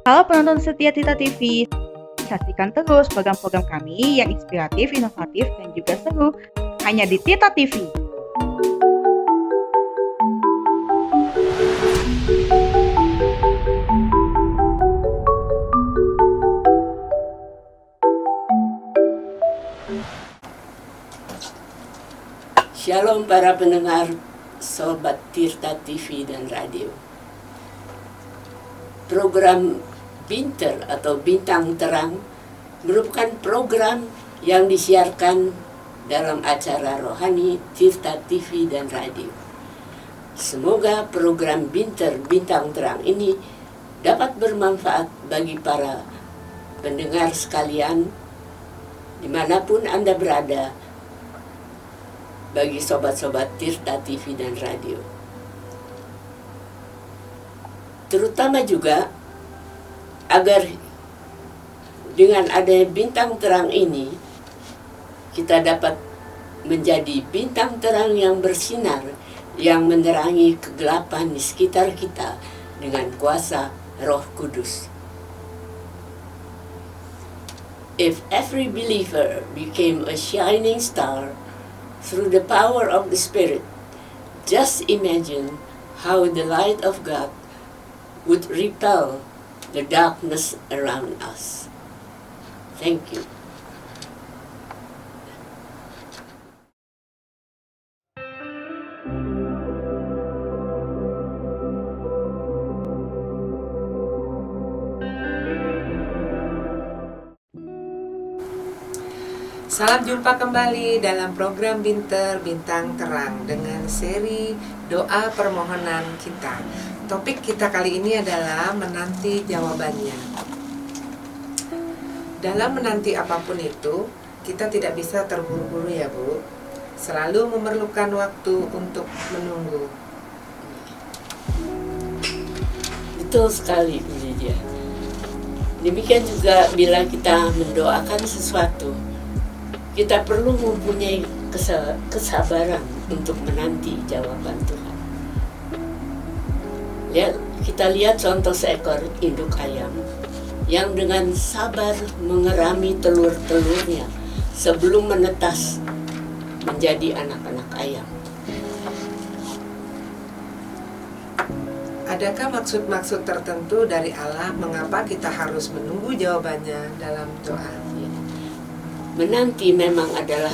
Halo penonton setia Tita TV, saksikan terus program-program kami yang inspiratif, inovatif, dan juga seru hanya di Tita TV. Shalom para pendengar Sobat Tirta TV dan Radio. Program Binter atau Bintang Terang merupakan program yang disiarkan dalam acara rohani Tirta TV dan Radio. Semoga program Binter Bintang Terang ini dapat bermanfaat bagi para pendengar sekalian dimanapun Anda berada, bagi sobat-sobat Tirta TV dan Radio. Terutama juga agar dengan adanya bintang terang ini kita dapat menjadi bintang terang yang bersinar, yang menerangi kegelapan di sekitar kita dengan kuasa Roh Kudus. If every believer became a shining star through the power of the Spirit, just imagine how the light of God would repel the darkness around us. Thank you. Salam jumpa kembali dalam program Binter Bintang Terang dengan seri doa permohonan kita. Topik kita kali ini adalah menanti jawabannya. Dalam menanti apapun itu, kita tidak bisa terburu-buru ya Bu. Selalu memerlukan waktu untuk menunggu. Betul sekali, Bu Lydia. Demikian juga bila kita mendoakan sesuatu, kita perlu mempunyai kesabaran untuk menanti jawaban Tuhan. Kita lihat contoh seekor induk ayam yang dengan sabar mengerami telur-telurnya sebelum menetas menjadi anak-anak ayam. Adakah maksud-maksud tertentu dari Allah mengapa kita harus menunggu jawabannya dalam doa? Menanti memang adalah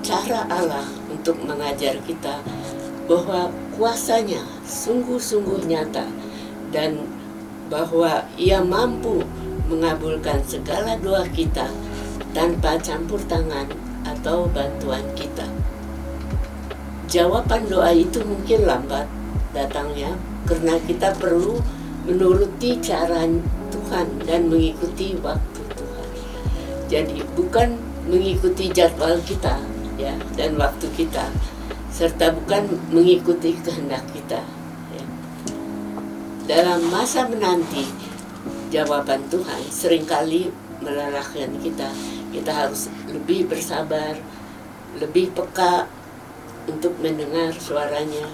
cara Allah untuk mengajar kita bahwa kuasanya sungguh-sungguh nyata dan bahwa Ia mampu mengabulkan segala doa kita tanpa campur tangan atau bantuan kita. Jawaban doa itu mungkin lambat datangnya karena kita perlu menuruti cara Tuhan dan mengikuti waktu Tuhan. Jadi bukan mengikuti jadwal kita ya dan waktu kita, serta bukan mengikuti kehendak kita ya. Dalam masa menanti jawaban Tuhan seringkali melelahkan kita. Kita harus lebih bersabar, lebih peka untuk mendengar suaranya.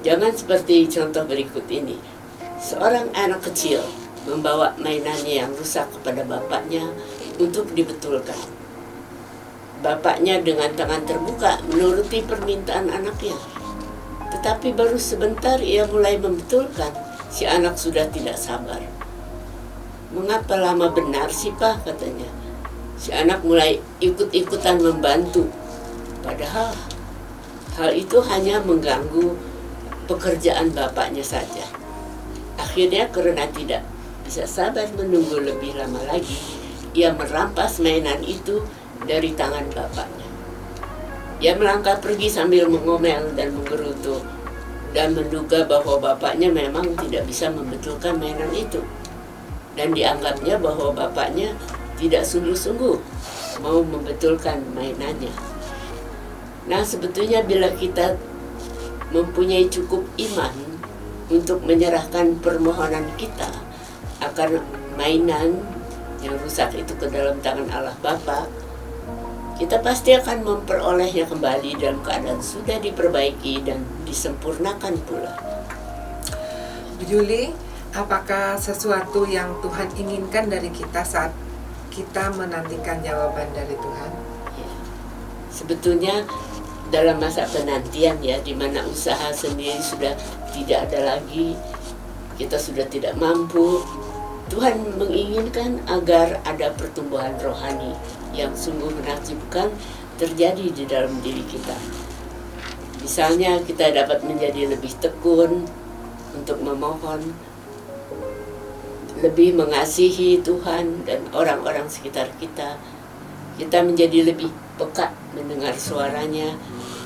Jangan seperti contoh berikut ini. Seorang anak kecil membawa mainannya yang rusak kepada bapaknya untuk dibetulkan. Bapaknya dengan tangan terbuka menuruti permintaan anaknya. Tetapi baru sebentar ia mulai membetulkan, si anak sudah tidak sabar. "Mengapa lama benar sih Pak?" katanya. Si anak mulai ikut-ikutan membantu. Padahal hal itu hanya mengganggu pekerjaan bapaknya saja. Akhirnya karena tidak bisa sabar menunggu lebih lama lagi, ia merampas mainan itu dari tangan bapaknya. Ia melangkah pergi sambil mengomel dan menggerutu dan menduga bahwa bapaknya memang tidak bisa membetulkan mainan itu. Dan dianggapnya bahwa bapaknya tidak sungguh-sungguh mau membetulkan mainannya. Nah, sebetulnya bila kita mempunyai cukup iman untuk menyerahkan permohonan kita akan mainan yang rusak itu ke dalam tangan Allah Bapa, kita pasti akan memperolehnya kembali dalam keadaan sudah diperbaiki dan disempurnakan pula. Bu Juli, Apakah sesuatu yang Tuhan inginkan dari kita saat kita menantikan jawaban dari Tuhan? Ya. Sebetulnya dalam masa penantian ya, di mana usaha sendiri sudah tidak ada lagi, kita sudah tidak mampu, Tuhan menginginkan agar ada pertumbuhan rohani yang sungguh menakjubkan terjadi di dalam diri kita. Misalnya kita dapat menjadi lebih tekun untuk memohon, lebih mengasihi Tuhan dan orang-orang sekitar kita. Kita menjadi lebih peka mendengar suaranya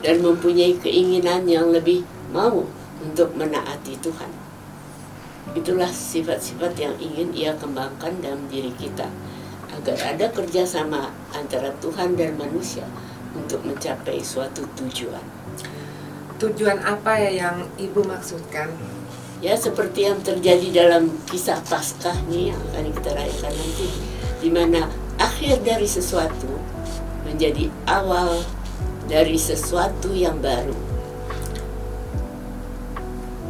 dan mempunyai keinginan yang lebih mau untuk menaati Tuhan. Itulah sifat-sifat yang ingin Ia kembangkan dalam diri kita, agar ada kerjasama antara Tuhan dan manusia untuk mencapai suatu tujuan. Tujuan apa ya yang Ibu maksudkan? Ya, seperti yang terjadi dalam kisah Paskah nih yang akan kita rayakan nanti, di mana akhir dari sesuatu menjadi awal dari sesuatu yang baru.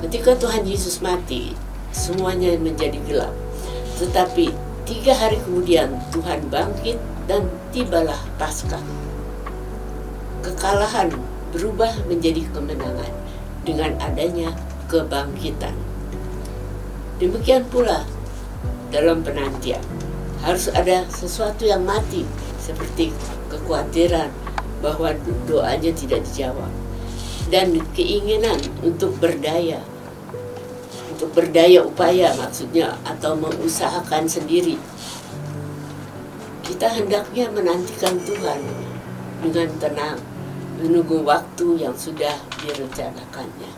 Ketika Tuhan Yesus mati, semuanya menjadi gelap. Tetapi 3 hari kemudian Tuhan bangkit dan tibalah Paskah. Kekalahan berubah menjadi kemenangan dengan adanya kebangkitan. Demikian pula dalam penantian, harus ada sesuatu yang mati, seperti kekhawatiran bahwa doanya tidak dijawab, dan keinginan untuk berdaya upaya maksudnya, atau mengusahakan sendiri. Kita hendaknya menantikan Tuhan dengan tenang, menunggu waktu yang sudah direncanakannya.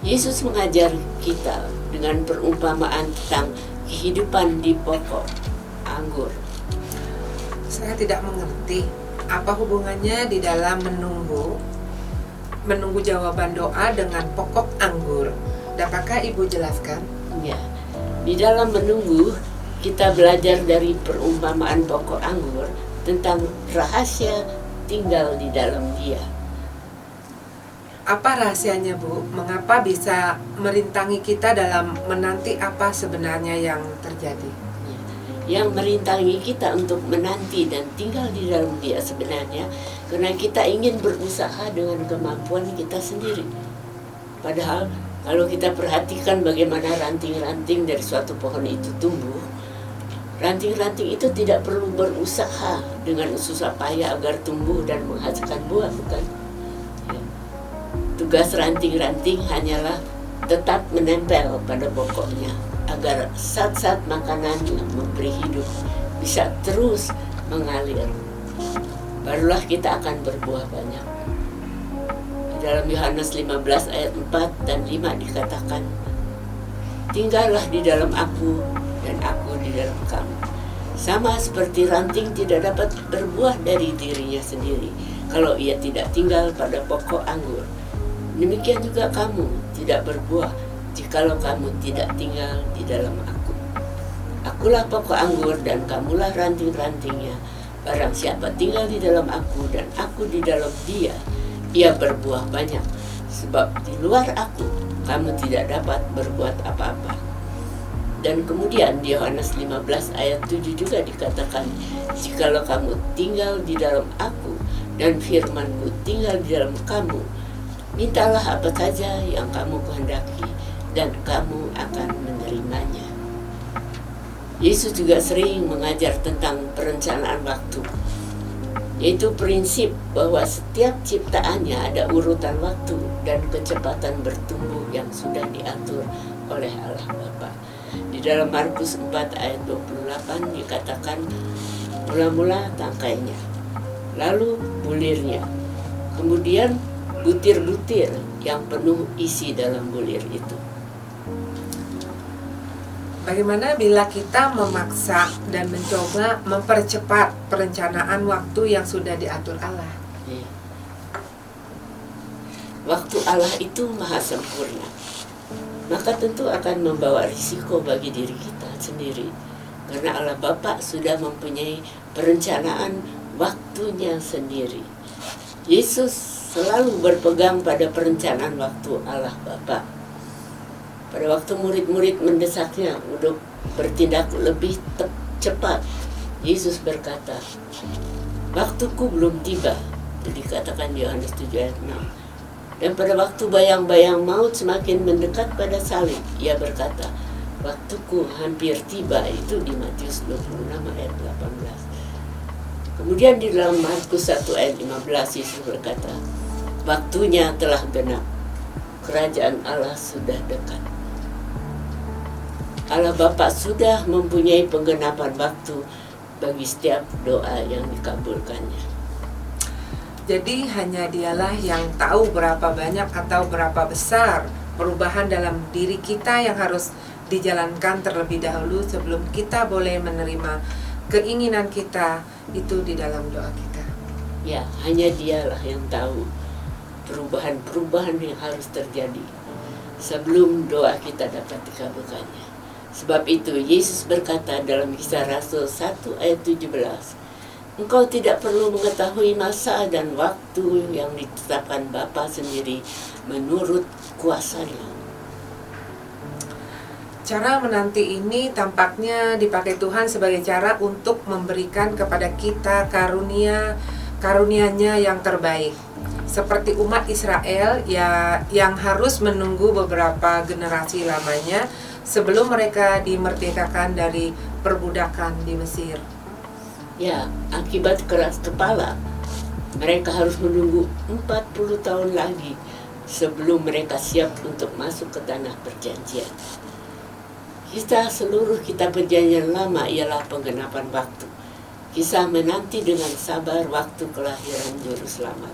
Yesus mengajar kita dengan perumpamaan tentang kehidupan di pokok anggur. Saya tidak mengerti apa hubungannya di dalam menunggu jawaban doa dengan pokok anggur. Dapatkah Ibu jelaskan? Ya, di dalam menunggu kita belajar dari perumpamaan pokok anggur tentang rahasia tinggal di dalam Dia. Apa rahasianya, Bu? Mengapa bisa merintangi kita dalam menanti apa sebenarnya yang terjadi? Yang merintangi kita untuk menanti dan tinggal di dalam Dia sebenarnya karena kita ingin berusaha dengan kemampuan kita sendiri. Padahal kalau kita perhatikan bagaimana ranting-ranting dari suatu pohon itu tumbuh, ranting-ranting itu tidak perlu berusaha dengan susah payah agar tumbuh dan menghasilkan buah, bukan? Ya. Tugas ranting-ranting hanyalah tetap menempel pada pokoknya, agar zat-zat makanan yang memberi hidup bisa terus mengalir. Barulah kita akan berbuah banyak. Di dalam Yohanes 15 ayat 4 dan 5 dikatakan, "Tinggallah di dalam aku dan aku di dalam kamu. Sama seperti ranting tidak dapat berbuah dari dirinya sendiri kalau ia tidak tinggal pada pokok anggur. Demikian juga kamu tidak berbuah jikalau kamu tidak tinggal di dalam aku. Akulah pokok anggur dan kamulah ranting-rantingnya. Barang siapa tinggal di dalam aku dan aku di dalam dia, ia berbuah banyak. Sebab di luar aku, kamu tidak dapat berbuat apa-apa." Dan kemudian di Yohanes 15 ayat 7 juga dikatakan, "Jikalau kamu tinggal di dalam aku dan firman-Ku tinggal di dalam kamu, mintalah apa saja yang kamu kehendaki dan kamu akan menerimanya." Yesus juga sering mengajar tentang perencanaan waktu, yaitu prinsip bahwa setiap ciptaannya ada urutan waktu dan kecepatan bertumbuh yang sudah diatur oleh Allah Bapa. Di dalam Markus 4 ayat 28 dikatakan, "Mula-mula tangkainya, lalu bulirnya, kemudian butir-butir yang penuh isi dalam bulir itu." Bagaimana bila kita memaksa dan mencoba mempercepat perencanaan waktu yang sudah diatur Allah? Ya. Waktu Allah itu maha sempurna, maka tentu akan membawa risiko bagi diri kita sendiri, karena Allah Bapa sudah mempunyai perencanaan waktunya sendiri. Yesus selalu berpegang pada perencanaan waktu Allah Bapa. Pada waktu murid-murid mendesaknya untuk bertindak lebih cepat, Yesus berkata, "Waktuku belum tiba." Itu dikatakan di Yohanes 7 ayat 6. Dan pada waktu bayang-bayang maut semakin mendekat pada salib, ia berkata, "Waktuku hampir tiba." Itu di Matius 26 ayat 18. Kemudian di dalam Markus 1 ayat 15, Yesus berkata, "Waktunya telah genap. Kerajaan Allah sudah dekat." Allah Bapa sudah mempunyai penggenapan waktu bagi setiap doa yang dikabulkannya. Jadi hanya dialah yang tahu berapa banyak atau berapa besar perubahan dalam diri kita yang harus dijalankan terlebih dahulu sebelum kita boleh menerima keinginan kita itu di dalam doa kita. Ya, hanya dialah yang tahu perubahan-perubahan yang harus terjadi sebelum doa kita dapat dikabulkannya. Sebab itu Yesus berkata dalam Kisah Rasul 1 ayat 17, "Engkau tidak perlu mengetahui masa dan waktu yang ditetapkan Bapa sendiri menurut kuasa-Nya." Cara menanti ini tampaknya dipakai Tuhan sebagai cara untuk memberikan kepada kita karunia-Nya yang terbaik. Seperti umat Israel yang harus menunggu beberapa generasi lamanya sebelum mereka dimerdekakan dari perbudakan di Mesir. Ya, akibat keras kepala, mereka harus menunggu 40 tahun lagi sebelum mereka siap untuk masuk ke tanah perjanjian. Seluruh kitab perjanjian lama ialah penggenapan waktu. Kisah menanti dengan sabar waktu kelahiran Juru Selamat.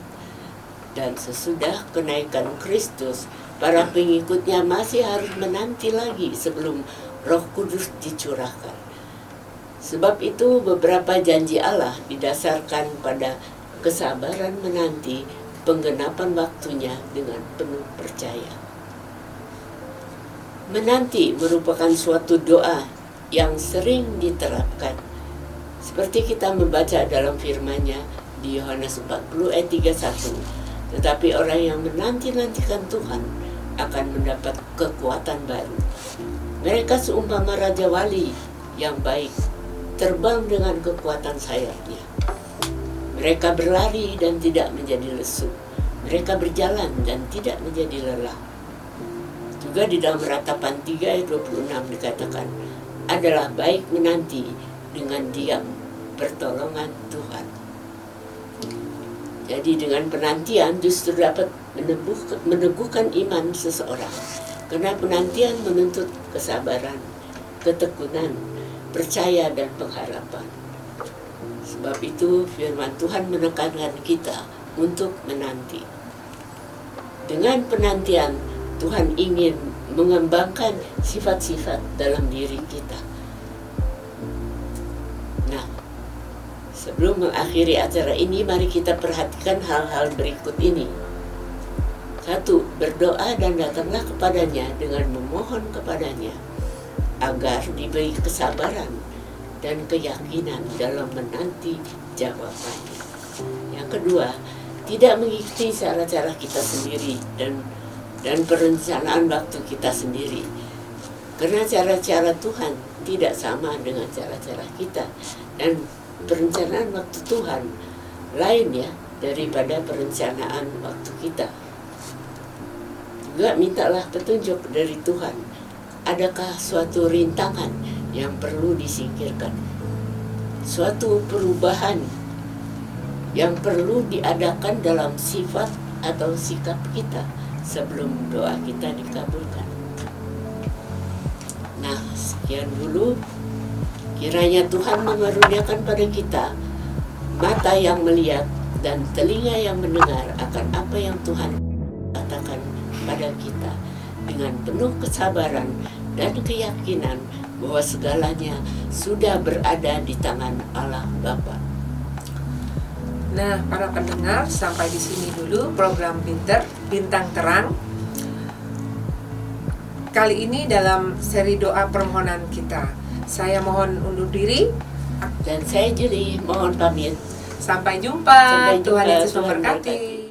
Dan sesudah kenaikan Kristus, para pengikutnya masih harus menanti lagi sebelum Roh Kudus dicurahkan. Sebab itu beberapa janji Allah didasarkan pada kesabaran menanti penggenapan waktunya dengan penuh percaya. Menanti merupakan suatu doa yang sering diterapkan. Seperti kita membaca dalam firman-Nya di Yohanes 40 ayat 31. Tetapi orang yang menanti-nantikan Tuhan akan mendapat kekuatan baru. Mereka seumpama Raja Wali yang baik, terbang dengan kekuatan sayapnya. Mereka berlari dan tidak menjadi lesu. Mereka berjalan dan tidak menjadi lelah. Juga di dalam Ratapan 3 ayat 26 dikatakan, adalah baik menanti dengan diam pertolongan Tuhan. Jadi dengan penantian justru dapat meneguhkan iman seseorang. Karena penantian menuntut kesabaran, ketekunan, percaya dan pengharapan. Sebab itu firman Tuhan menekankan kita untuk menanti. Dengan penantian, Tuhan ingin mengembangkan sifat-sifat dalam diri kita. Nah, sebelum mengakhiri acara ini, mari kita perhatikan hal-hal berikut ini. 1. Berdoa dan datanglah kepadanya dengan memohon kepadanya agar diberi kesabaran dan keyakinan dalam menanti jawabannya. Yang kedua, tidak mengikuti cara-cara kita sendiri dan perencanaan waktu kita sendiri. Karena cara-cara Tuhan tidak sama dengan cara-cara kita. Dan perencanaan waktu Tuhan lain ya daripada perencanaan waktu kita. Juga mintalah petunjuk dari Tuhan. Adakah suatu rintangan yang perlu disingkirkan? Suatu perubahan yang perlu diadakan dalam sifat atau sikap kita sebelum doa kita dikabulkan. Nah, sekian dulu. Kiranya Tuhan mengaruniakan pada kita mata yang melihat dan telinga yang mendengar akan apa yang Tuhan katakan pada kita dengan penuh kesabaran dan keyakinan bahwa segalanya sudah berada di tangan Allah Bapa. Nah, para pendengar, sampai di sini dulu program Bintang Terang. Kali ini dalam seri doa permohonan kita. Saya mohon undur diri. Dan saya Julie mohon pamit. Sampai jumpa. Sampai jumpa. Tuhan Yesus Tuhan memberkati. memberkati.